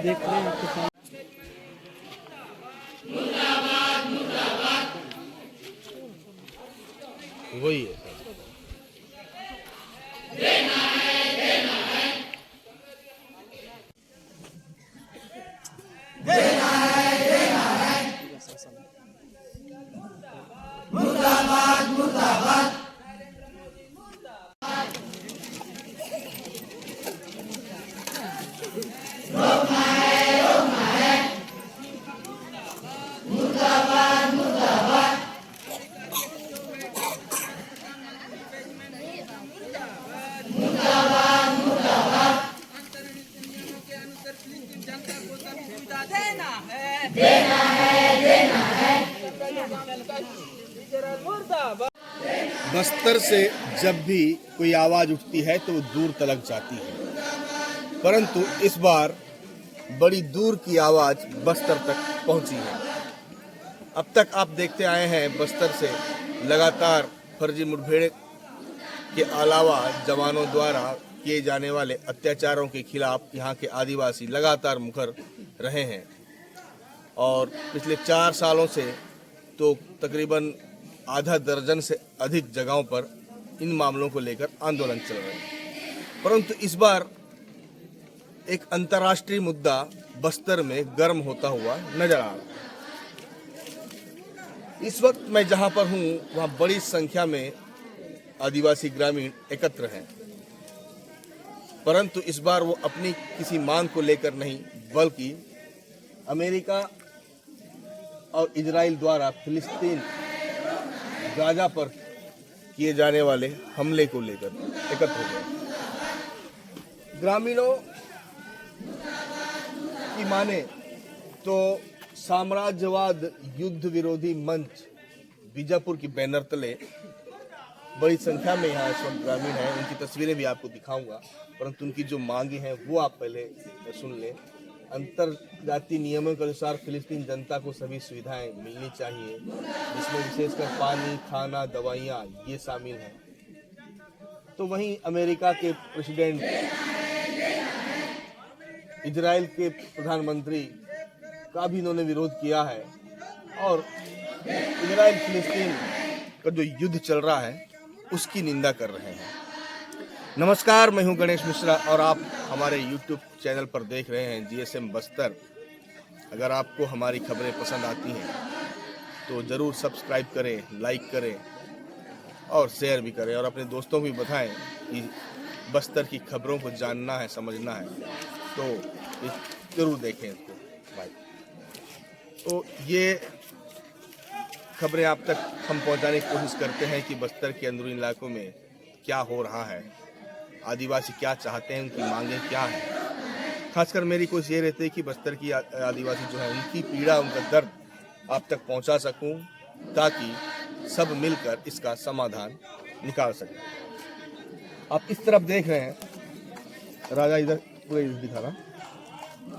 देख रहे हैं किसान वही है। बस्तर से जब भी कोई आवाज उठती है तो वो दूर तलक जाती है, परंतु इस बार बड़ी दूर की आवाज बस्तर तक पहुंची है। अब तक आप देखते आए हैं बस्तर से लगातार फर्जी मुठभेड़ के अलावा जवानों द्वारा किए जाने वाले अत्याचारों के खिलाफ यहाँ के आदिवासी लगातार मुखर रहे हैं और पिछले 4 सालों से तो तकरीबन आधा दर्जन से अधिक जगहों पर इन मामलों को लेकर आंदोलन चल रहे हैं। परंतु इस बार एक अंतर्राष्ट्रीय मुद्दा बस्तर में गर्म होता हुआ नजर आ रहा है। इस वक्त मैं जहां पर हूं वहां बड़ी संख्या में आदिवासी ग्रामीण एकत्र हैं, परंतु इस बार वो अपनी किसी मांग को लेकर नहीं बल्कि अमेरिका और इजराइल द्वारा फिलिस्तीन गाजा पर किए जाने वाले हमले को लेकर एकत्र हो गए। ग्रामीणों की माने तो साम्राज्यवाद युद्ध विरोधी मंच बीजापुर की बैनर तले बड़ी संख्या में यहाँ इस वक्त ग्रामीण हैं। उनकी तस्वीरें भी आपको दिखाऊंगा, परंतु उनकी जो मांगे हैं वो आप पहले सुन लें। अंतर्जातीय नियमों के अनुसार फिलिस्तीन जनता को सभी सुविधाएं मिलनी चाहिए, जिसमें विशेषकर पानी, खाना, दवाइयाँ ये शामिल हैं। तो वहीं अमेरिका के प्रेसिडेंट, इजराइल के प्रधानमंत्री का भी इन्होंने विरोध किया है और इजराइल फिलिस्तीन का जो युद्ध चल रहा है उसकी निंदा कर रहे हैं। नमस्कार, मैं हूं गणेश मिश्रा और आप हमारे YouTube चैनल पर देख रहे हैं GSM बस्तर। अगर आपको हमारी खबरें पसंद आती हैं तो ज़रूर सब्सक्राइब करें, लाइक करें और शेयर भी करें और अपने दोस्तों को भी बताएं कि बस्तर की खबरों को जानना है, समझना है तो ज़रूर देखें इसको। बाय। तो ये खबरें आप तक हम पहुंचाने की कोशिश करते हैं कि बस्तर के अंदरूनी इलाकों में क्या हो रहा है, आदिवासी क्या चाहते हैं, उनकी मांगें क्या हैं। खासकर मेरी कोशिश ये रहती है कि बस्तर की आदिवासी जो है उनकी पीड़ा, उनका दर्द आप तक पहुंचा सकूं ताकि सब मिलकर इसका समाधान निकाल सकें। आप इस तरफ देख रहे हैं, राजा इधर पूरे दिखाना,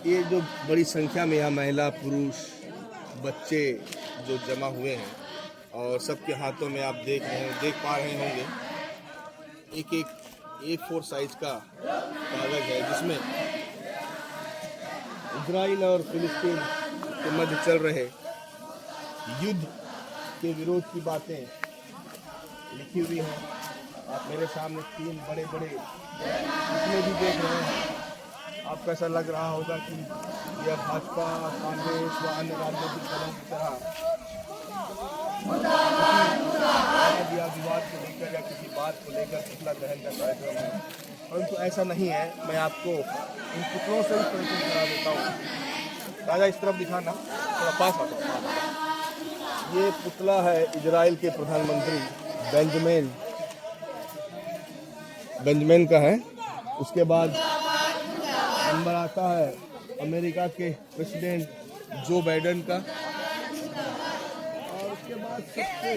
ये जो बड़ी संख्या में यहाँ महिला, पुरुष, बच्चे जो जमा हुए हैं और सबके हाथों में आप देख पा रहे होंगे एक A4 साइज का कागज है जिसमें इजराइल और फिलिस्तीन के मध्य चल रहे युद्ध के विरोध की बातें लिखी हुई हैं। आप मेरे सामने 3 बड़े बड़े पुतले भी देख रहे हैं। आपको ऐसा लग रहा होगा कि यह भाजपा, कांग्रेस व अन्य राजनीतिक दलों की तरह विवाद को लेकर या किसी बात को लेकर पुतला दहन का कार्यक्रम है, परंतु ऐसा नहीं है। मैं आपको इन पुतलों से भी परिचय करा देता हूँ। राजा इस तरफ दिखाना, थोड़ा पास आता हूँ। ये पुतला है इजराइल के प्रधानमंत्री बेंजामिन का है। उसके बाद नंबर आता है अमेरिका के प्रेसिडेंट जो बाइडेन का, और उसके बाद सबसे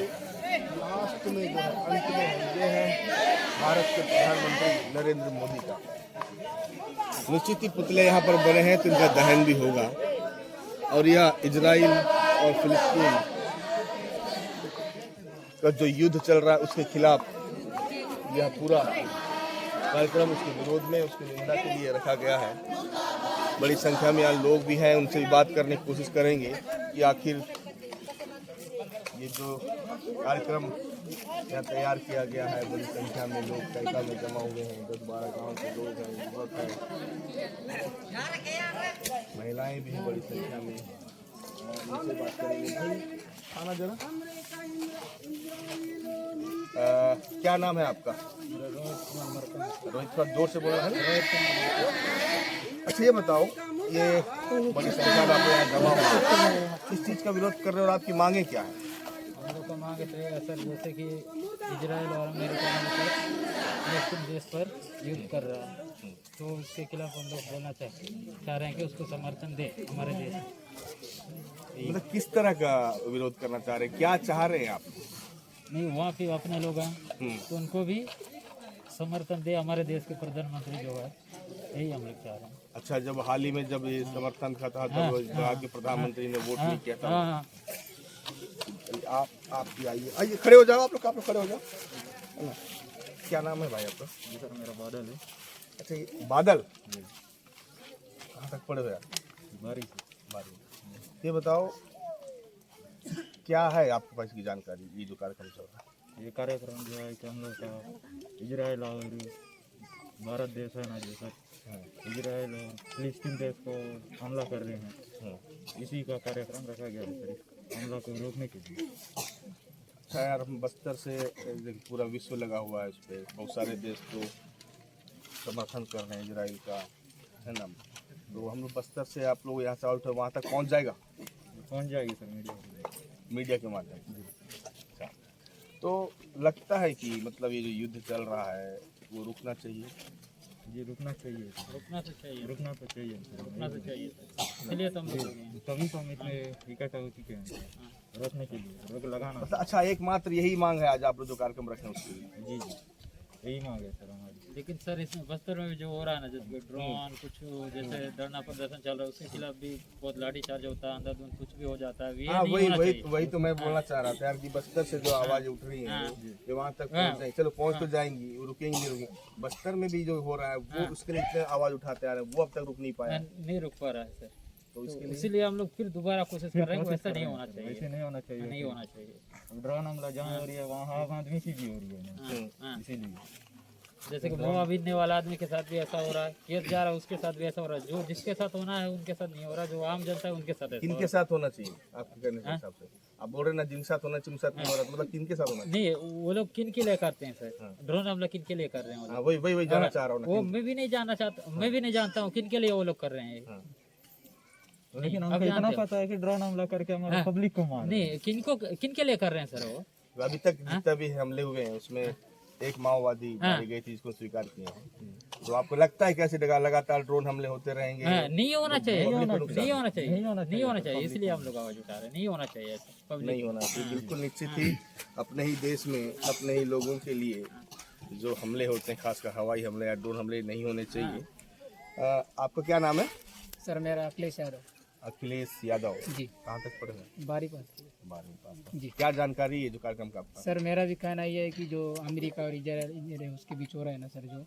लास्ट में जो है, अंत में ये है भारत के प्रधानमंत्री नरेंद्र मोदी का। निश्चित ही पुतले यहाँ पर बने हैं तो इनका दहन भी होगा और यह इजराइल और फिलिस्तीन का जो युद्ध चल रहा है उसके खिलाफ यह पूरा कार्यक्रम उसके विरोध में, उसकी निंदा के लिए रखा गया है। बड़ी संख्या में यहाँ लोग भी हैं, उनसे भी बात करने की कोशिश करेंगे कि आखिर ये जो कार्यक्रम यहाँ तैयार किया गया है, बड़ी संख्या में लोग कैका में जमा हुए हैं, 10-12 गांव के लोग हैं, युवक हैं, महिलाएं भी हैं बड़ी संख्या में। उनसे बात करेंगे। भाई आना जरा। क्या नाम है आपका? रोहित, थोड़ा जोर से बोल रहा है। अच्छा ये बताओ, ये बड़ी संख्या में आप यहाँ जमा हुआ, किस चीज़ का विरोध कर रहे हो और आपकी मांगे क्या है? हम लोग का मांग है सर, जैसे कि इजराइल और अमेरिका मुस्लिम देश पर युद्ध कर रहा है, तो उसके खिलाफ हम लोग बोलना चाह रहे हैं कि उसको समर्थन दे हमारे देश। मतलब किस तरह का विरोध करना चाह रहे हैं, क्या चाह रहे हैं आप? नहीं, वहाँ पे अपने लोग हैं तो उनको भी समर्थन दे हमारे देश के प्रधानमंत्री जो है, यही हम लोग चाह रहे हैं। अच्छा, जब हाल ही में जब ये समर्थन का था तब कहा कि प्रधानमंत्री ने वोट नहीं किया था। हाँ, आप भी आइए, खड़े हो जाओ, आप लोग खड़े हो जाओ, है ना। क्या नाम है भाई आपका? सर मेरा बादल है। अच्छा ये बादल, कहाँ तक पढ़े हो यार? 12। ये बताओ क्या है आपके पास की जानकारी, ये जो कार्यक्रम चल रहा है? ये कार्यक्रम जो है कि हम लोग का इजराइल और भारत देश है ना, जो सर इजराइल और फिलिस्तीन देश को हमला कर रहे हैं, इसी का कार्यक्रम रखा गया है सर, हमला को रोकने के लिए। अच्छा यार, हम बस्तर से पूरा विश्व लगा हुआ है, इस पर बहुत सारे देश तो समर्थन कर रहे हैं इजराइल का, है ना। तो हम लोग बस्तर से आप लोग यहाँ से आउट है, वहाँ तक पहुँच जाएगा? पहुँच जाएगी सर मीडिया के माध्यम से। अच्छा, तो लगता है कि मतलब ये जो युद्ध चल रहा है वो रुकना चाहिए? जी रुकना चाहिए, रुकना तो चाहिए, इसलिए तो हम तभी तो हम इतने इकट्ठा हो चुके हैं रोकने के लिए, रोक लगाना। अच्छा, एकमात्र यही मांग है आज आप लोग जो कार्यक्रम रखे हैं उसके लिए? जी यही मांग है सर हमारी। लेकिन सर इसमें बस्तर में भी जो हो रहा है ना, जैसे ड्रोन कुछ जैसे धरना प्रदर्शन चल रहा है, उसके खिलाफ भी बहुत लाठी चार्ज होता है, अंधाधुंध कुछ भी हो जाता है। हाँ, वही तो मैं बोलना चाह रहा था यार कि बस्तर से जो आवाज उठ रही है ये वहाँ तक पहुँच जाएगी। चलो पहुँच तो जाएंगी, रुकेंगी नहीं रुकेंगी। बस्तर में भी जो हो रहा है वो उसके लिए इतने आवाज उठाते आ रहे हैं, वो अब तक रुक नहीं पाया, नहीं रुक पा रहा है सर। तो इसीलिए हम लोग फिर दोबारा कोशिश कर रहे हैं, वैसा नहीं होना चाहिए, ऐसे नहीं होना चाहिए। ड्रोन हमला जहाँ हो रही है वहाँ आदमी की भी हो रही है, इसीलिए जैसे कि बोमा बीनने वाला आदमी के साथ भी ऐसा हो रहा है, केस जा रहा है उसके साथ भी ऐसा हो रहा है, जो जिसके साथ होना है उनके साथ नहीं हो रहा, जो आम जनता है उनके साथ ऐसा। किनके साथ होना चाहिए आपके कहने के हिसाब से? आप बोल रहे ना जिनके साथ होना चाहिए उनके साथ नहीं हो रहा, मतलब किनके साथ होना चाहिए? नहीं, वो लोग किन के लिए करते हैं सर, ड्रोन हमला किन के लिए कर रहे हैं? वही जानना चाह रहा हूँ। वो मैं भी नहीं जानना चाहता, मैं भी नहीं जानता हूँ किन के लिए वो लोग कर रहे हैं। लेकिन हमको इतना पता है कि ड्रोन हमला करके हमारे पब्लिक को मार नहीं, किन के लिए कर रहे हैं सर वो? अभी तक जितना भी हमले हुए हैं उसमें एक माओवादी मारी गई थी, इसको स्वीकार किया है। तो आपको लगता है कैसे लगातार ड्रोन हमले होते रहेंगे? नहीं होना चाहिए, नहीं होना चाहिए, इसलिए हम लोग आवाज उठा रहे हैं, नहीं होना चाहिए ऐसा, नहीं होना चाहिए। बिल्कुल निश्चित ही अपने ही देश में अपने ही लोगों के लिए जो हमले होते हैं, खासकर हवाई हमले या ड्रोन हमले, नहीं होने चाहिए। आपका क्या नाम है? सर मेरा अखिलेश यादव। अखिलेश यादव जी। कहाँ तक पढ़े हैं? 12वीं पास जी। क्या जानकारी है जो कार्यक्रम का आपका? सर मेरा भी कहना ये है कि जो अमेरिका और इजराइल है उसके बीच हो रहा है ना सर, जो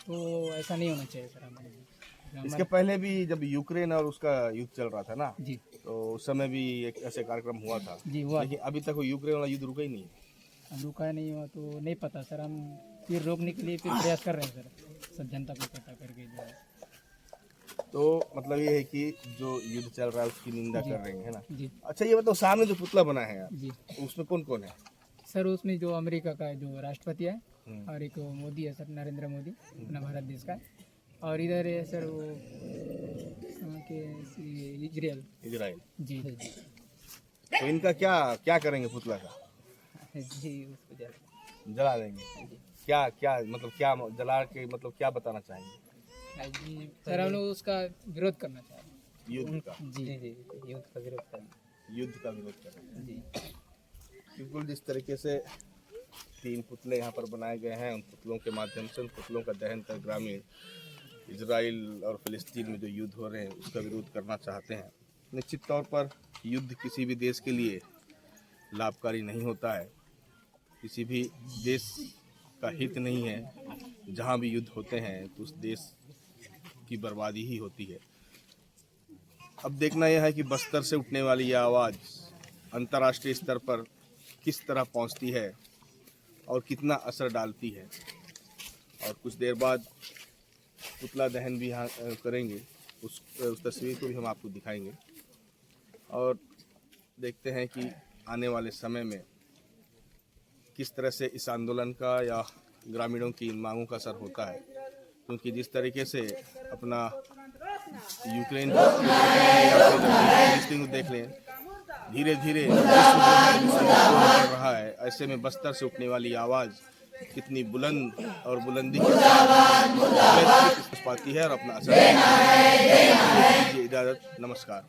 तो ऐसा नहीं होना चाहिए सर हमारे। इसके पहले भी जब यूक्रेन और उसका युद्ध चल रहा था ना जी, तो उस समय भी एक ऐसे कार्यक्रम हुआ था जी, हुआ, लेकिन अभी तक वो यूक्रेन वाला युद्ध रुका ही नहीं। रुका नहीं हुआ तो नहीं पता सर, हम फिर रोकने के लिए फिर प्रयास कर रहे हैं सर, सब जनता को पता करके जो है। तो मतलब ये है कि जो युद्ध चल रहा है उसकी निंदा कर रहे हैं, है ना जी। अच्छा ये बताओ, सामने जो पुतला बना है जी, उसमें कौन कौन है? सर उसमें जो अमेरिका का जो राष्ट्रपति है और एक मोदी है सर, नरेंद्र मोदी अपना भारत देश का, और इधर है सर वो इजराइल जी। तो इनका क्या करेंगे पुतला का? जी उसको जला देंगे। क्या मतलब क्या जला के मतलब क्या बताना चाहेंगे? जी सर हम लोग उसका विरोध करना चाहते हैं, युद्ध का। जी युद्ध का विरोध करना जी। बिल्कुल जिस तरीके से 3 पुतले यहाँ पर बनाए गए हैं, उन पुतलों के माध्यम से उन पुतलों का दहन कर ग्रामीण इजराइल और फिलिस्तीन में जो युद्ध हो रहे हैं उसका विरोध करना चाहते हैं। निश्चित तौर पर युद्ध किसी भी देश के लिए लाभकारी नहीं होता है, किसी भी देश का हित नहीं है। जहाँ भी युद्ध होते हैं तो उस देश की बर्बादी ही होती है। अब देखना यह है कि बस्तर से उठने वाली यह आवाज़ अंतर्राष्ट्रीय स्तर पर किस तरह पहुंचती है और कितना असर डालती है। और कुछ देर बाद पुतला दहन भी यहाँ करेंगे, उस तस्वीर को भी हम आपको दिखाएंगे और देखते हैं कि आने वाले समय में किस तरह से इस आंदोलन का या ग्रामीणों की इन मांगों का असर होता है। क्योंकि जिस तरीके से अपना यूक्रेन को देख लें, धीरे धीरे बढ़ रहा है, ऐसे में बस्तर से उठने वाली आवाज़ कितनी बुलंद और बुलंदी पाती है और अपना असर। इजाज़त, नमस्कार।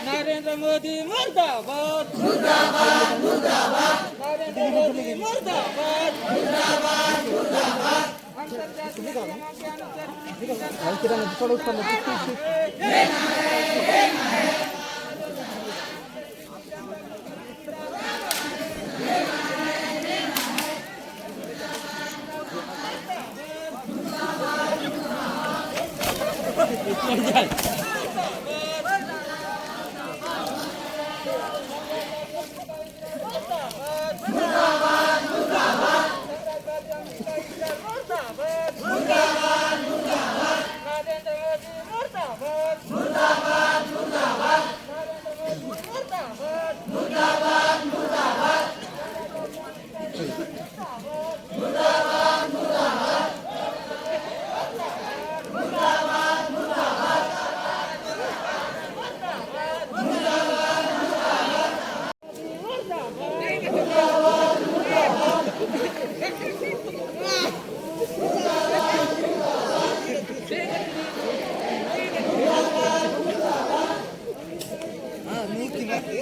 नरेंद्र मोदी मुर्दाबाद, मुर्दाबाद, मुर्दाबाद, नरेंद्र मोदी मुर्दाबाद, मुर्दाबाद, मुर्दाबाद। अंतर्राष्ट्रीय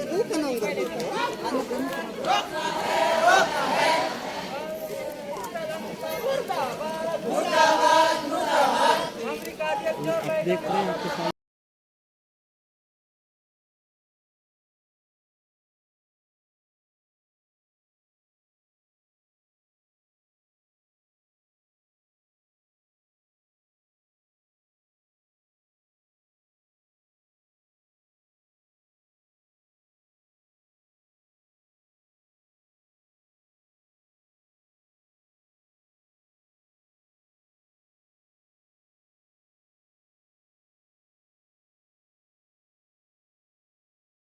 नियमों के अनुसार देख रहे हैं आपके साथ।